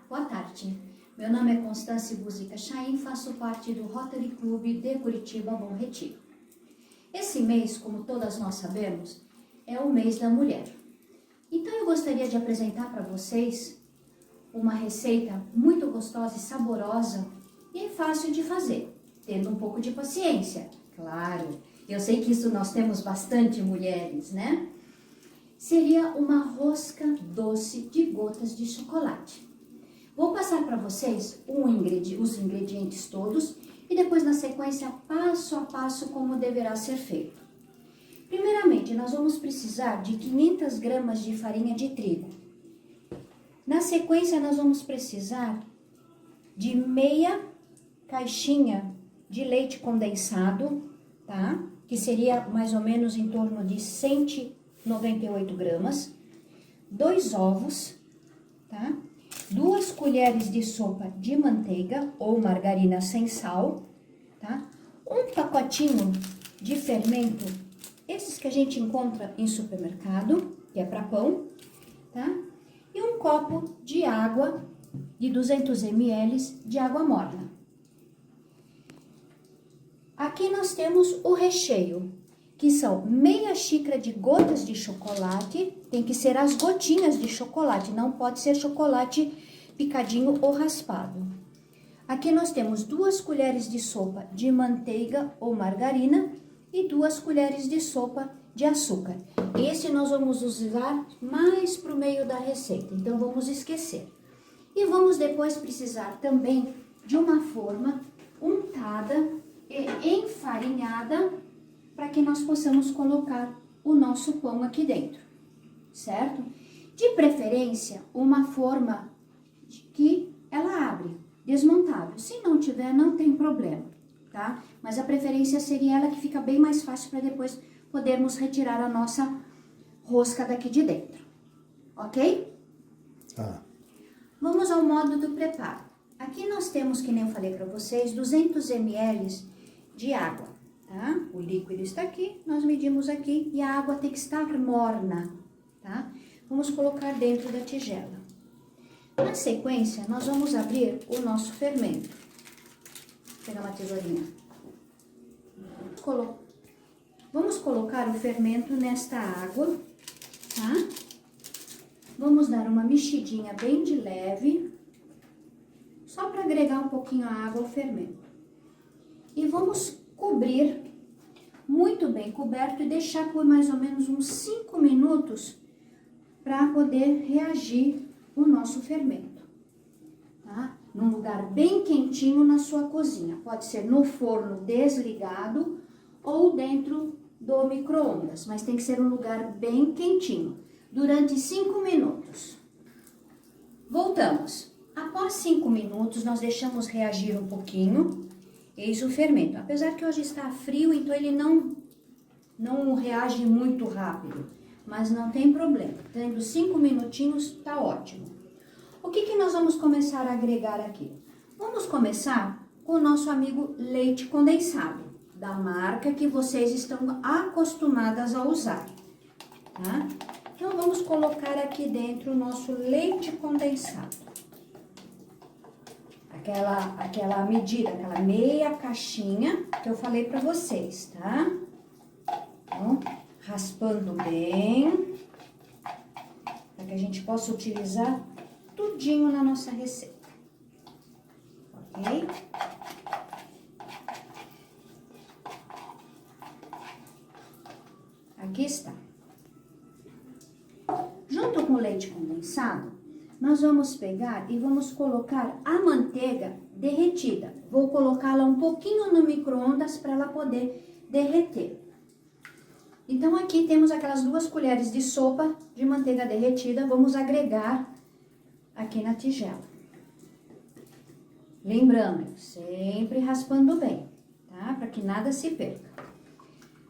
Boa tarde. Meu nome é Constance Buzica Chaim, faço parte do Rotary Club de Curitiba Bom Retiro. Esse mês, como todas nós sabemos, é o mês da mulher. Então eu gostaria de apresentar para vocês uma receita muito gostosa e saborosa e é fácil de fazer, tendo um pouco de paciência. Claro, eu sei que isso nós temos bastante mulheres, né? Seria uma rosca doce de gotas de chocolate. Vou passar para vocês os ingredientes todos e depois na sequência passo a passo como deverá ser feito. Primeiramente, nós vamos precisar de 500 gramas de farinha de trigo. Na sequência, nós vamos precisar de meia caixinha de leite condensado, tá? Que seria mais ou menos em torno de 198 gramas. 2 ovos, tá? 2 colheres de sopa de manteiga ou margarina sem sal, tá? Um pacotinho de fermento, esses que a gente encontra em supermercado, que é para pão, tá? E um copo de água de 200 ml de água morna. Aqui nós temos o recheio, que são meia xícara de gotas de chocolate, tem que ser as gotinhas de chocolate, não pode ser chocolate picadinho ou raspado. Aqui nós temos 2 colheres de sopa de manteiga ou margarina e 2 colheres de sopa de açúcar. Esse nós vamos usar mais para o meio da receita, então vamos esquecer. E vamos depois precisar também de uma forma untada e enfarinhada para que nós possamos colocar o nosso pão aqui dentro, certo? De preferência, uma forma que ela abre, desmontável. Se não tiver, não tem problema, tá? Mas a preferência seria ela, que fica bem mais fácil para depois podermos retirar a nossa rosca daqui de dentro, ok? Vamos ao modo do preparo. Aqui nós temos, que nem eu falei para vocês, 200 ml de água, tá? O líquido está aqui, nós medimos aqui e a água tem que estar morna, tá? Vamos colocar dentro da tigela. Na sequência, nós vamos abrir o nosso fermento. Vou pegar uma tesourinha. Vamos colocar o fermento nesta água, tá? Vamos dar uma mexidinha bem de leve, só para agregar um pouquinho a água ao fermento. E vamos cobrir muito bem coberto e deixar por mais ou menos uns 5 minutos para poder reagir o nosso fermento, tá? Num lugar bem quentinho na sua cozinha. Pode ser no forno desligado ou dentro do micro-ondas, mas tem que ser um lugar bem quentinho, durante 5 minutos. Voltamos. Após 5 minutos, nós deixamos reagir um pouquinho. Eis o fermento. Apesar que hoje está frio, então ele não reage muito rápido, mas não tem problema. Tendo 5 minutinhos, tá ótimo. O que nós vamos começar a agregar aqui? Vamos começar com o nosso amigo leite condensado, da marca que vocês estão acostumadas a usar, tá? Então, vamos colocar aqui dentro o nosso leite condensado. Aquela medida, aquela meia caixinha que eu falei pra vocês, tá? Então, raspando bem, para que a gente possa utilizar tudinho na nossa receita, ok? Aqui está. Junto com o leite condensado, nós vamos pegar e vamos colocar a manteiga derretida. Vou colocá-la um pouquinho no micro-ondas para ela poder derreter. Então, aqui temos aquelas 2 colheres de sopa de manteiga derretida. Vamos agregar aqui na tigela. Lembrando, sempre raspando bem, tá? Para que nada se perca.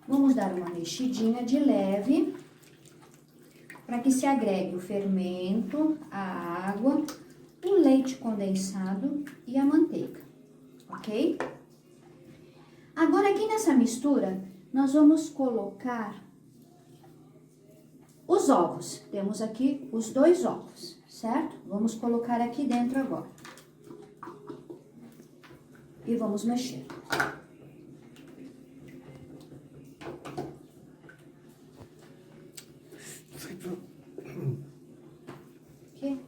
Vamos dar uma mexidinha de leve, para que se agregue o fermento, a água, o leite condensado e a manteiga, ok? Agora, aqui nessa mistura, nós vamos colocar os ovos. Temos aqui os 2 ovos. certo? Vamos colocar aqui dentro agora. E vamos mexer. Aqui.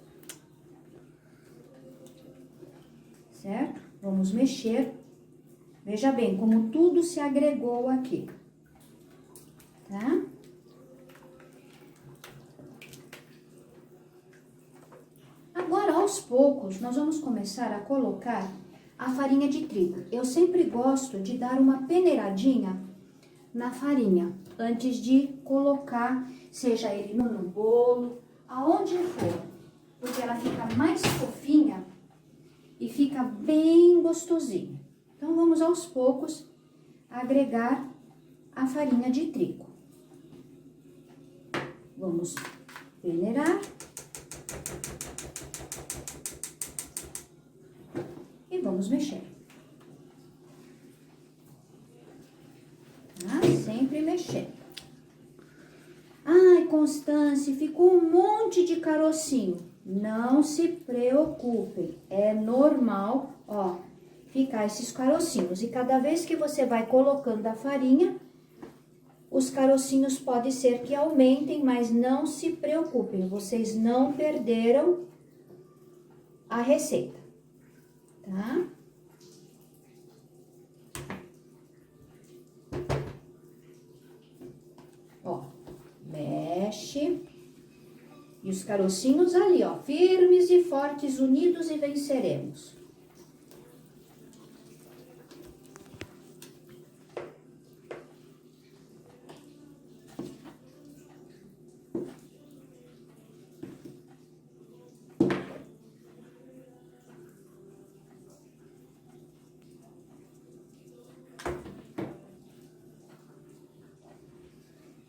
Certo? Vamos mexer. Veja bem como tudo se agregou aqui. Tá? Agora, aos poucos, nós vamos começar a colocar a farinha de trigo. Eu sempre gosto de dar uma peneiradinha na farinha, antes de colocar, seja ele no bolo, aonde for, porque ela fica mais fofinha e fica bem gostosinha. Então, vamos aos poucos agregar a farinha de trigo. Vamos peneirar. E vamos mexer. Tá? Sempre mexendo. Ai, Constance, ficou um monte de carocinho. Não se preocupem, é normal, ó, ficar esses carocinhos. E cada vez que você vai colocando a farinha, os carocinhos pode ser que aumentem, mas não se preocupem, vocês não perderam a receita, tá? Ó, mexe. E os carocinhos ali, ó, firmes e fortes, unidos e venceremos.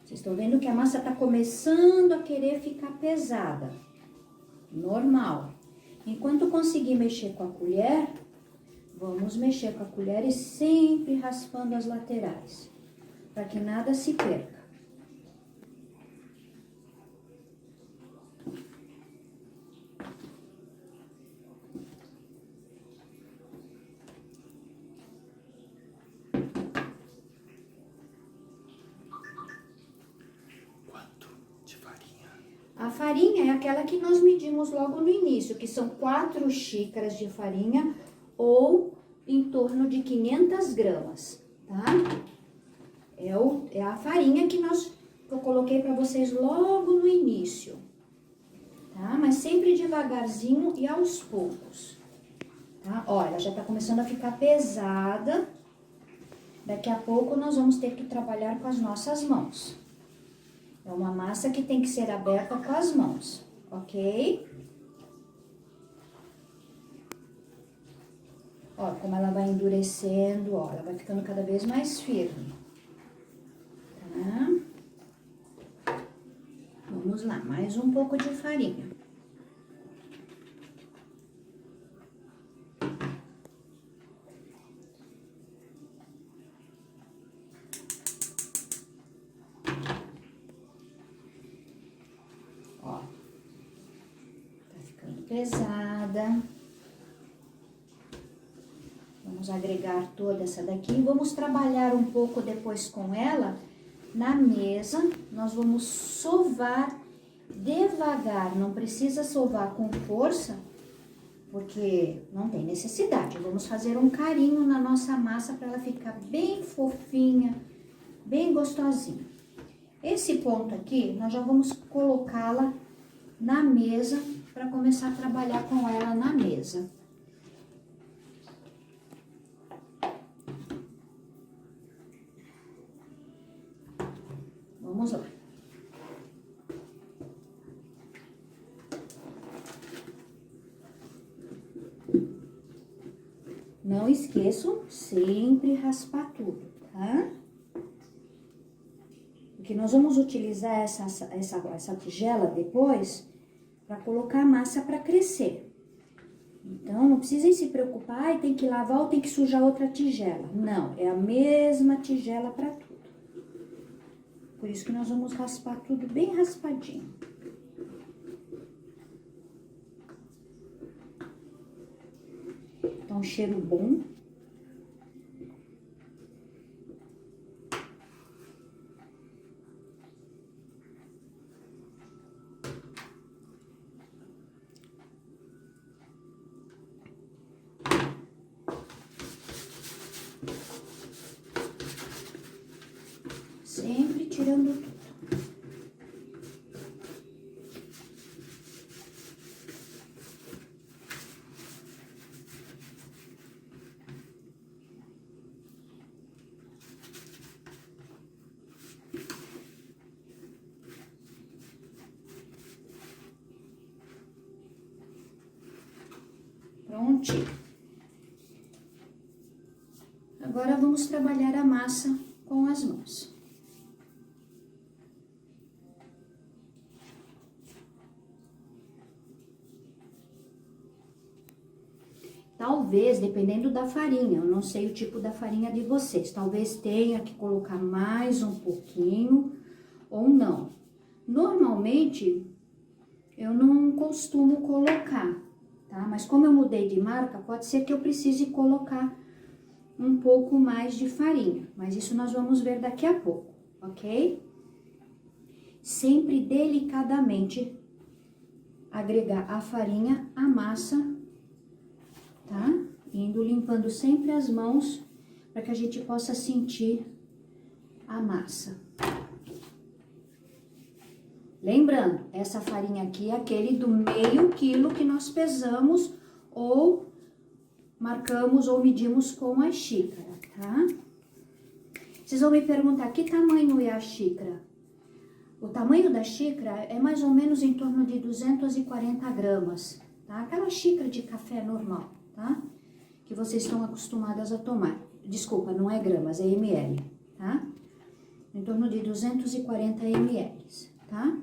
Vocês estão vendo que a massa tá começando a querer ficar pesada. Normal. Enquanto conseguir mexer com a colher, vamos mexer com a colher e sempre raspando as laterais, para que nada se perca. A farinha é aquela que nós medimos logo no início, que são 4 xícaras de farinha ou em torno de 500 gramas, tá? É a farinha que eu coloquei para vocês logo no início, tá? Mas sempre devagarzinho e aos poucos, tá? Ó, ela já tá começando a ficar pesada. Daqui a pouco nós vamos ter que trabalhar com as nossas mãos. É uma massa que tem que ser aberta com as mãos, ok? Ó, como ela vai endurecendo, ó, ela vai ficando cada vez mais firme. Tá? Vamos lá, mais um pouco de farinha. Pesada. Vamos agregar toda essa daqui e vamos trabalhar um pouco depois com ela na mesa. Nós vamos sovar devagar, não precisa sovar com força, porque não tem necessidade. Vamos fazer um carinho na nossa massa para ela ficar bem fofinha, bem gostosinha. Esse ponto aqui, nós já vamos colocá-la na mesa para começar a trabalhar com ela na mesa. Vamos lá. Não esqueçam sempre raspar tudo, tá? Porque nós vamos utilizar essa tigela depois para colocar a massa para crescer. Então, não precisem se preocupar, ai, tem que lavar ou tem que sujar outra tigela. Não, é a mesma tigela para tudo. Por isso que nós vamos raspar tudo bem raspadinho. soltar um cheiro bom. Sempre tirando tudo. Prontinho. Agora vamos trabalhar a massa com as mãos. Talvez, dependendo da farinha, eu não sei o tipo da farinha de vocês, talvez tenha que colocar mais um pouquinho ou não. Normalmente, eu não costumo colocar, tá? Mas como eu mudei de marca, pode ser que eu precise colocar um pouco mais de farinha, mas isso nós vamos ver daqui a pouco, ok? Sempre delicadamente agregar a farinha à massa, tá? Indo limpando sempre as mãos para que a gente possa sentir a massa. Lembrando, essa farinha aqui é aquele do meio quilo que nós pesamos ou marcamos ou medimos com a xícara, tá? Vocês vão me perguntar que tamanho é a xícara? O tamanho da xícara é mais ou menos em torno de 240 gramas, tá? Aquela xícara de café normal, tá? Que vocês estão acostumadas a tomar. Desculpa, não é gramas, é ml, tá? Em torno de 240 ml, tá?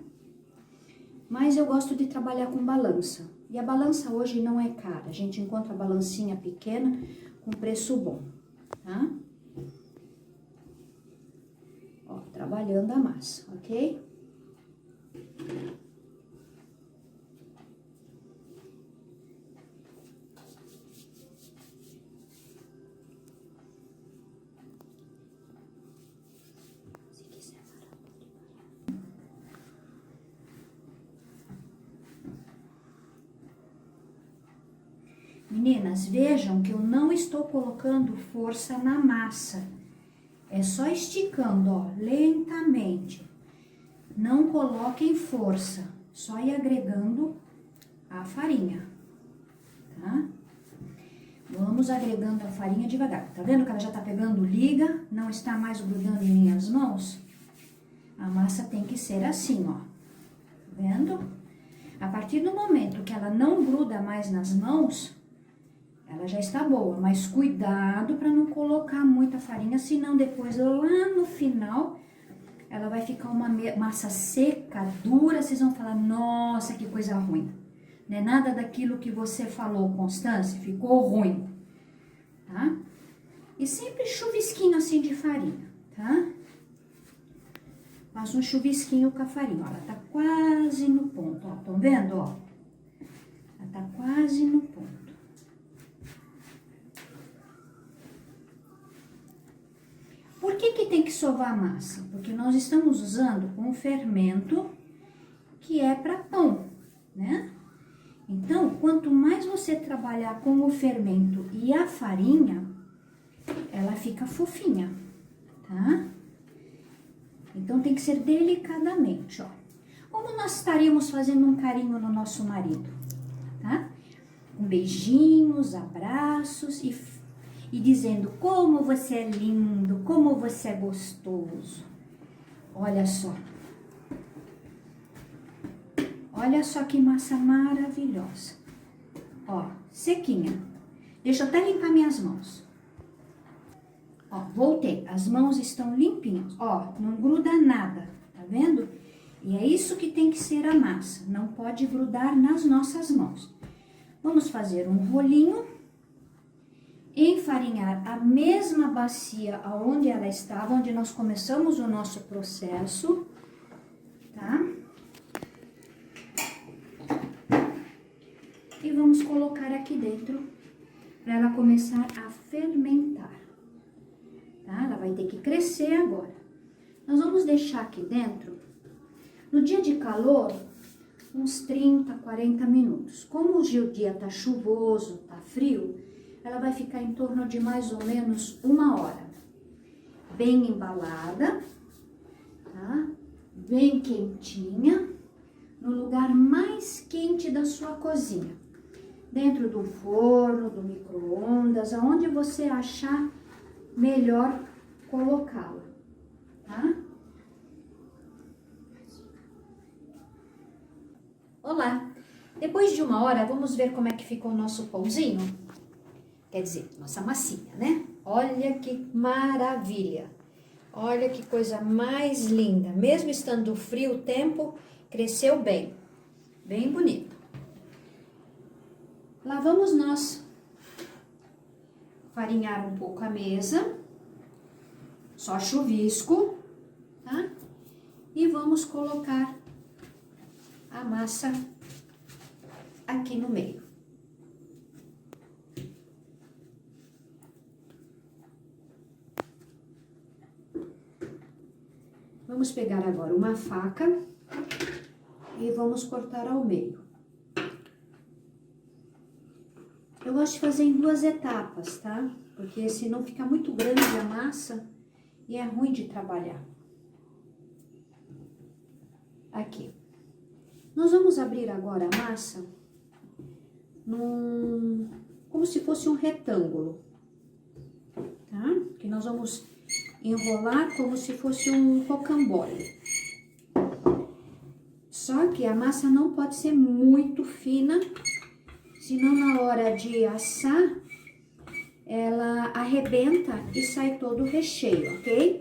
Mas eu gosto de trabalhar com balança. E a balança hoje não é cara. A gente encontra a balancinha pequena com preço bom, tá? Ó, trabalhando a massa, ok? Meninas, vejam que eu não estou colocando força na massa. É só esticando, ó, lentamente. Não coloquem força, só ir agregando a farinha, tá? Vamos agregando a farinha devagar. Tá vendo que ela já tá pegando liga, não está mais grudando em minhas mãos? A massa tem que ser assim, ó. Tá vendo? A partir do momento que ela não gruda mais nas mãos, ela já está boa, mas cuidado para não colocar muita farinha, senão depois lá no final ela vai ficar uma massa seca, dura, vocês vão falar, nossa, que coisa ruim. Não é nada daquilo que você falou, Constância, ficou ruim, tá? E sempre chuvisquinho assim de farinha, tá? Faça um chuvisquinho com a farinha, ó, ela tá quase no ponto, ó, estão vendo, ó? Ela tá quase no ponto. Por que tem que sovar a massa? Porque nós estamos usando um fermento que é para pão, né? Então, quanto mais você trabalhar com o fermento e a farinha, ela fica fofinha, tá? Então, tem que ser delicadamente, ó. Como nós estaríamos fazendo um carinho no nosso marido, tá? Com beijinhos, abraços e dizendo como você é lindo, como você é gostoso. Olha só. Olha só que massa maravilhosa. Ó, sequinha. Deixa eu até limpar minhas mãos. Ó, voltei. As mãos estão limpinhas. Ó, não gruda nada, tá vendo? E é isso que tem que ser a massa. Não pode grudar nas nossas mãos. Vamos fazer um rolinho. Enfarinhar a mesma bacia aonde ela estava, onde nós começamos o nosso processo, tá? E vamos colocar aqui dentro para ela começar a fermentar, tá? Ela vai ter que crescer agora. Nós vamos deixar aqui dentro, no dia de calor, uns 30, 40 minutos. Como hoje o dia tá chuvoso, tá frio, ela vai ficar em torno de mais ou menos 1 hora. Bem embalada, tá? Bem quentinha, no lugar mais quente da sua cozinha. Dentro do forno, do micro-ondas, aonde você achar melhor colocá-la, tá? Olá! Depois de 1 hora, vamos ver como é que ficou o nosso pãozinho? Quer dizer, nossa massinha, né? Olha que maravilha! Olha que coisa mais linda! Mesmo estando frio o tempo, cresceu bem. Bem bonito. Lá vamos nós farinhar um pouco a mesa. Só chuvisco, tá? E vamos colocar a massa aqui no meio. Vamos pegar agora uma faca e vamos cortar ao meio. Eu gosto de fazer em 2 etapas, tá? Porque senão fica muito grande a massa e é ruim de trabalhar. Aqui. Nós vamos abrir agora a massa como se fosse um retângulo, tá? Que nós vamos enrolar como se fosse um rocambole. Só que a massa não pode ser muito fina, senão na hora de assar, ela arrebenta e sai todo o recheio, ok?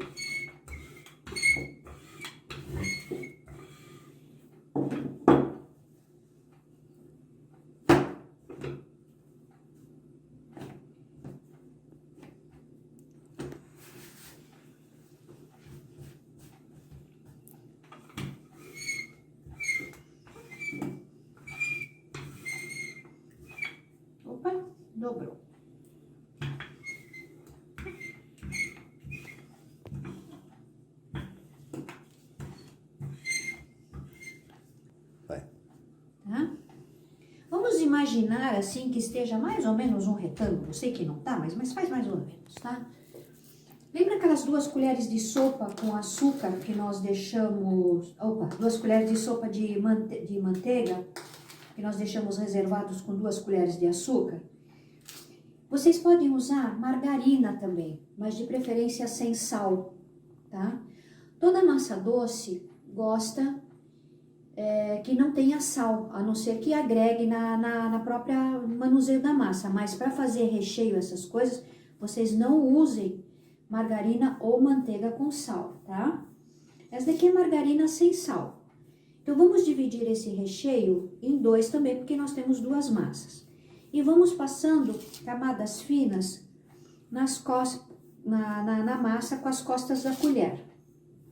Opa, dobrou. Vai. Tá? Vamos imaginar assim que esteja mais ou menos um retângulo. Eu sei que não tá, mas faz mais ou menos, tá? Lembra aquelas 2 colheres de sopa com açúcar que nós deixamos... Opa, 2 colheres de sopa de manteiga que nós deixamos reservados com 2 colheres de açúcar? Vocês podem usar margarina também, mas de preferência sem sal, tá? Toda massa doce gosta que não tenha sal, a não ser que agregue na própria manuseio da massa. Mas para fazer recheio, essas coisas, vocês não usem margarina ou manteiga com sal, tá? Essa daqui é margarina sem sal. Então, vamos dividir esse recheio em 2 também, porque nós temos 2 massas. E vamos passando camadas finas nas na massa com as costas da colher,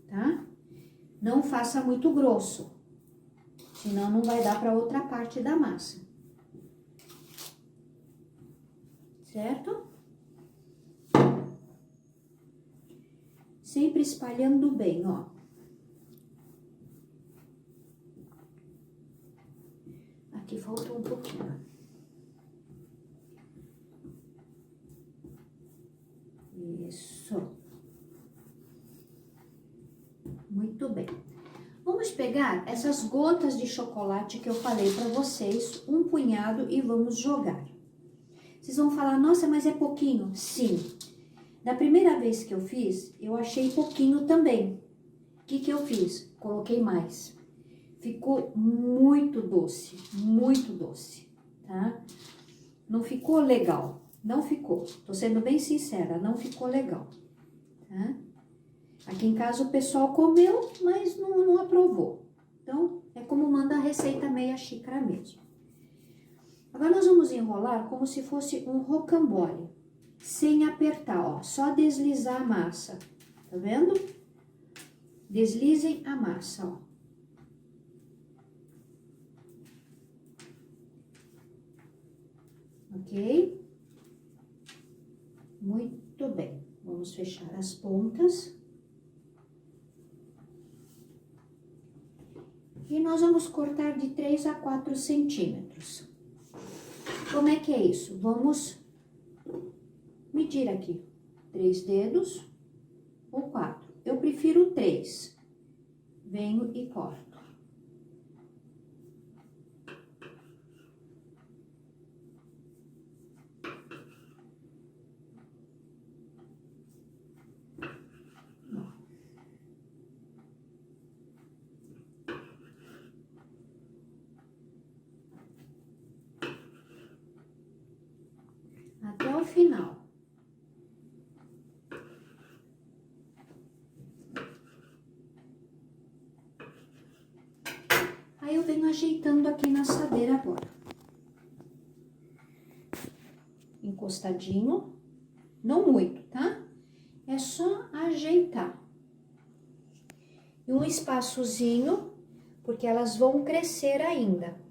tá? Não faça muito grosso, senão não vai dar para outra parte da massa. Certo? Sempre espalhando bem, ó. Aqui faltou um pouquinho. Isso. Muito bem. Vamos pegar essas gotas de chocolate que eu falei para vocês, um punhado, e vamos jogar. Vocês vão falar, nossa, mas é pouquinho? Sim. Da primeira vez que eu fiz, eu achei pouquinho também. O que eu fiz? Coloquei mais. Ficou muito doce, tá? Não ficou legal, não ficou. Tô sendo bem sincera, não ficou legal, tá? Aqui em casa o pessoal comeu, mas não aprovou. Então, é como manda a receita meia xícara mesmo. Agora nós vamos enrolar como se fosse um rocambole, sem apertar, ó. Só deslizar a massa, tá vendo? Deslizem a massa, ó. Ok? Vamos fechar as pontas. E nós vamos cortar de 3 a 4 centímetros. Como é que é isso? Vamos medir aqui. 3 dedos ou 4. Eu prefiro 3. Venho e corto. Até o final. Aí eu venho ajeitando aqui na assadeira agora. Encostadinho, não muito, tá? É só ajeitar. E um espaçozinho, porque elas vão crescer ainda.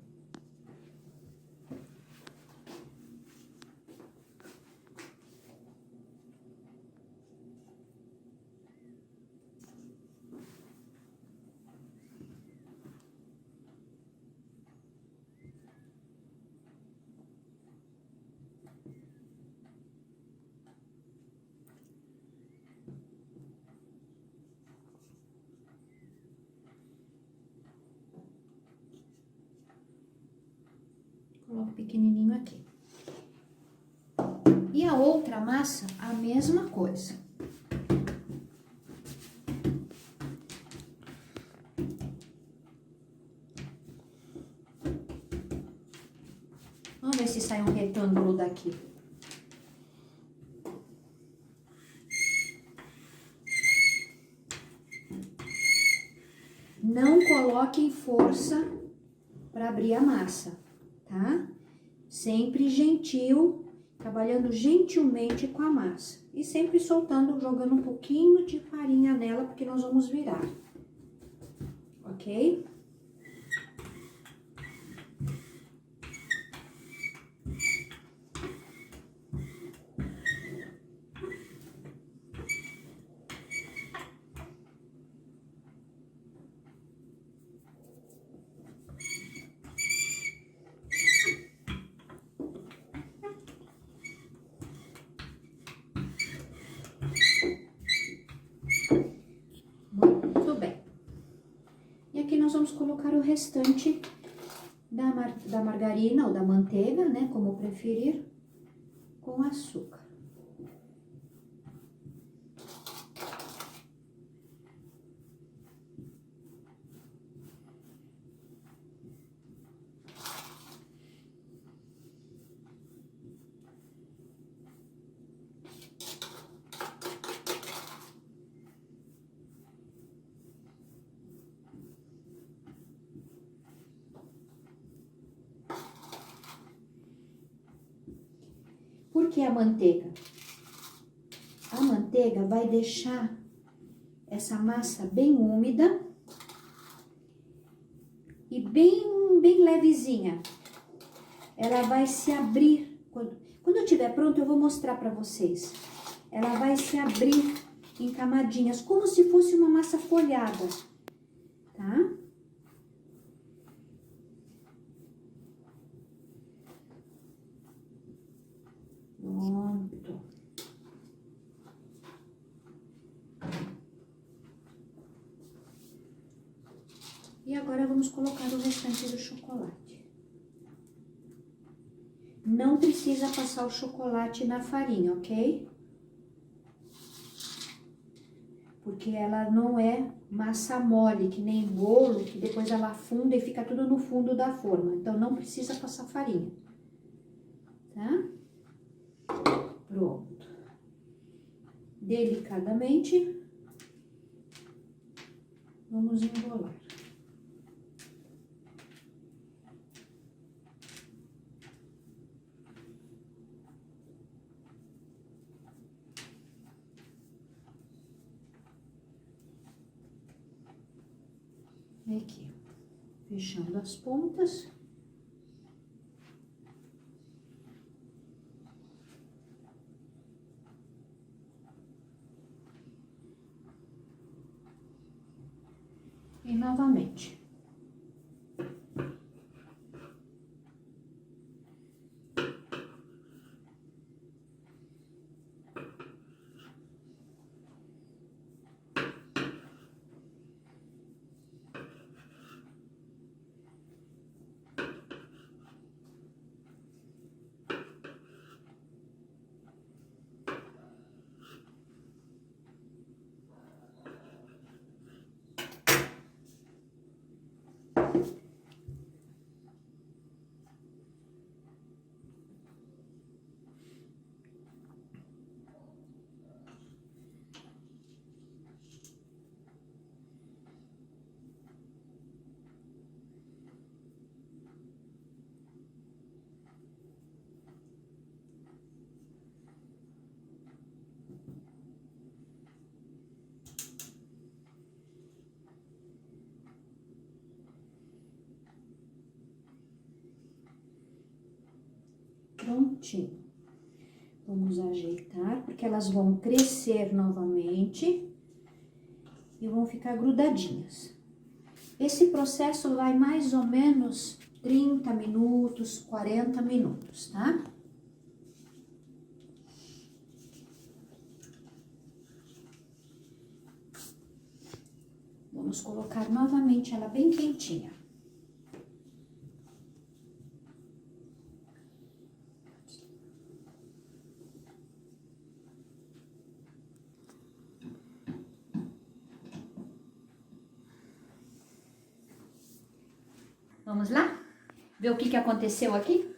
Coloco pequenininho aqui. E a outra massa, a mesma coisa. Vamos ver se sai um retângulo daqui. Não coloquem força para abrir a massa, tá? Sempre gentil, trabalhando gentilmente com a massa. E sempre soltando, jogando um pouquinho de farinha nela, porque nós vamos virar. Ok? Muito bem. E aqui nós vamos colocar o restante da margarina ou da manteiga, né? Como preferir, com açúcar. Por que a manteiga? A manteiga vai deixar essa massa bem úmida e bem levezinha. Ela vai se abrir. Quando eu estiver pronto, eu vou mostrar para vocês. Ela vai se abrir em camadinhas, como se fosse uma massa folhada, tá? Pronto. E agora vamos colocar o restante do chocolate. Não precisa passar o chocolate na farinha, ok? Porque ela não é massa mole, que nem bolo, que depois ela afunda e fica tudo no fundo da forma. Então, não precisa passar farinha, tá? Pronto. Delicadamente, vamos enrolar. Aqui, fechando as pontas. novamente. Prontinho. Vamos ajeitar, porque elas vão crescer novamente e vão ficar grudadinhas. Esse processo vai mais ou menos 30 minutos, 40 minutos, tá? Vamos colocar novamente ela bem quentinha. Vamos lá? Ver o que aconteceu aqui?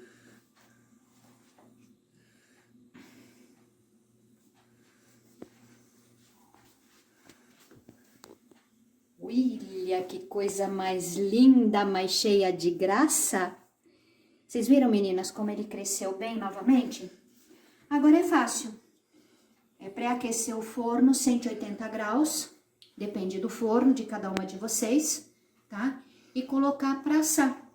Olha que coisa mais linda, mais cheia de graça. Vocês viram, meninas, como ele cresceu bem novamente? Agora é fácil. É pré-aquecer o forno 180 graus, depende do forno de cada uma de vocês, tá? E colocar para assar,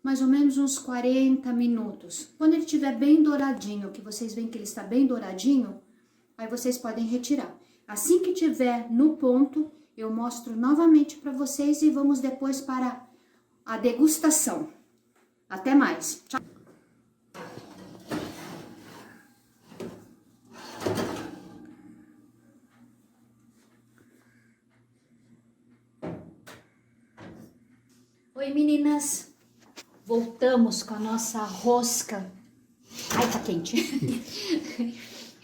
mais ou menos uns 40 minutos. Quando ele estiver bem douradinho, que vocês veem que ele está bem douradinho, aí vocês podem retirar. Assim que tiver no ponto, eu mostro novamente para vocês e vamos depois para a degustação. Até mais. Tchau. Oi, meninas. Voltamos com a nossa rosca. Ai, tá quente.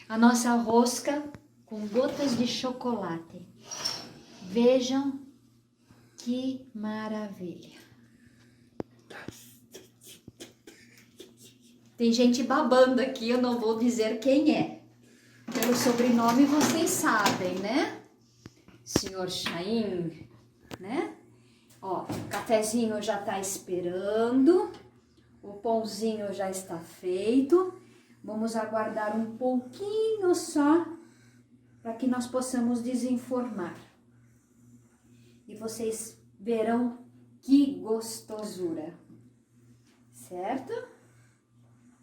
A nossa rosca com gotas de chocolate. Vejam que maravilha. Tem gente babando aqui, eu não vou dizer quem é. Pelo sobrenome vocês sabem, né? Senhor Chaim, né? Ó, o cafezinho já tá esperando, o pãozinho já está feito. Vamos aguardar um pouquinho só para que nós possamos desenformar. E vocês verão que gostosura, certo?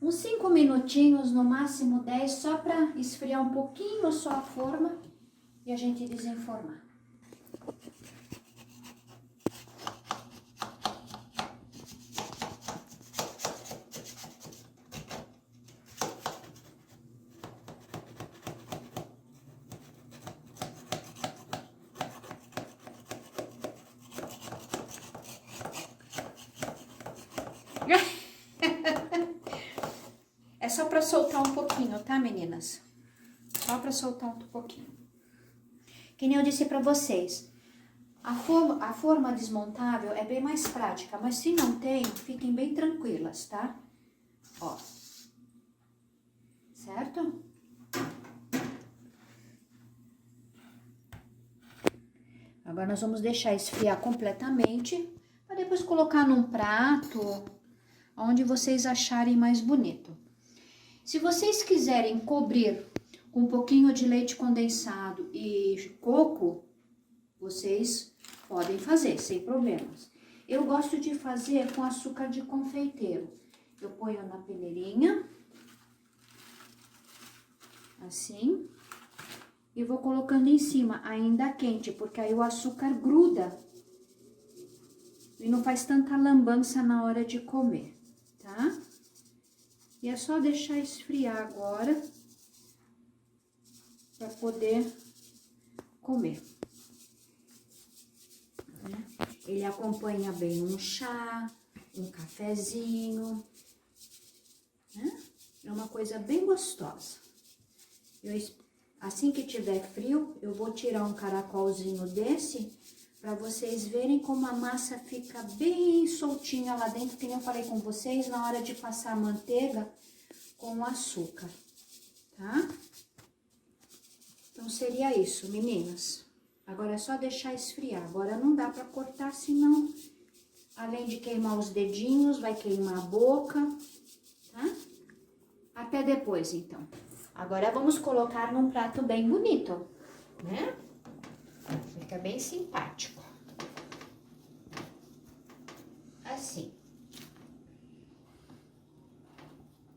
Uns 5 minutinhos, no máximo 10, só para esfriar um pouquinho só a forma e a gente desenformar. É só para soltar um pouquinho, tá, meninas? Só para soltar um pouquinho. Que nem eu disse para vocês, a forma desmontável é bem mais prática, mas se não tem, fiquem bem tranquilas, tá? Ó. Certo? Agora nós vamos deixar esfriar completamente, para depois colocar num prato, onde vocês acharem mais bonito. Se vocês quiserem cobrir com um pouquinho de leite condensado e coco, vocês podem fazer, sem problemas. Eu gosto de fazer com açúcar de confeiteiro. Eu ponho na peneirinha, assim, e vou colocando em cima, ainda quente, porque aí o açúcar gruda e não faz tanta lambança na hora de comer, tá? E é só deixar esfriar agora para poder comer. Ele acompanha bem um chá, um cafezinho, né? É uma coisa bem gostosa. Assim que tiver frio, eu vou tirar um caracolzinho desse para vocês verem como a massa fica bem soltinha lá dentro, que nem eu falei com vocês, na hora de passar a manteiga com o açúcar, tá? Então, seria isso, meninas. Agora é só deixar esfriar. Agora não dá pra cortar, senão, além de queimar os dedinhos, vai queimar a boca, tá? Até depois, então. Agora vamos colocar num prato bem bonito, né? Fica bem simpático. Assim.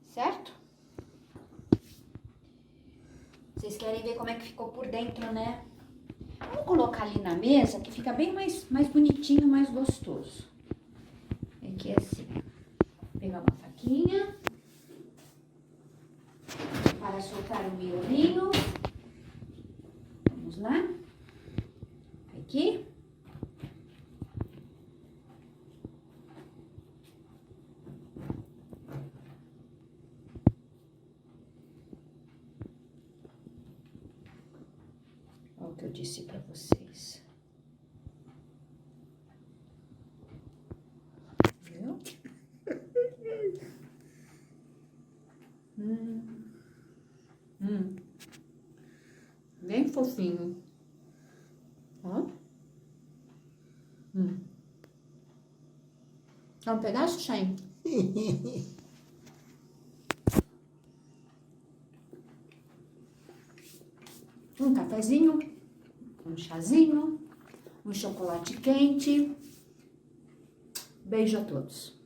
Certo? Vocês querem ver como é que ficou por dentro, né? Vamos colocar ali na mesa, que fica bem mais bonitinho, mais gostoso. Aqui assim. Vou pegar uma faquinha para soltar o miolinho. Vamos lá. Aqui. Olha o que eu disse para vocês. Viu? Bem fofinho. Ó. Dá um pedaço, Chain? Um cafezinho, um chazinho, um chocolate quente. Beijo a todos.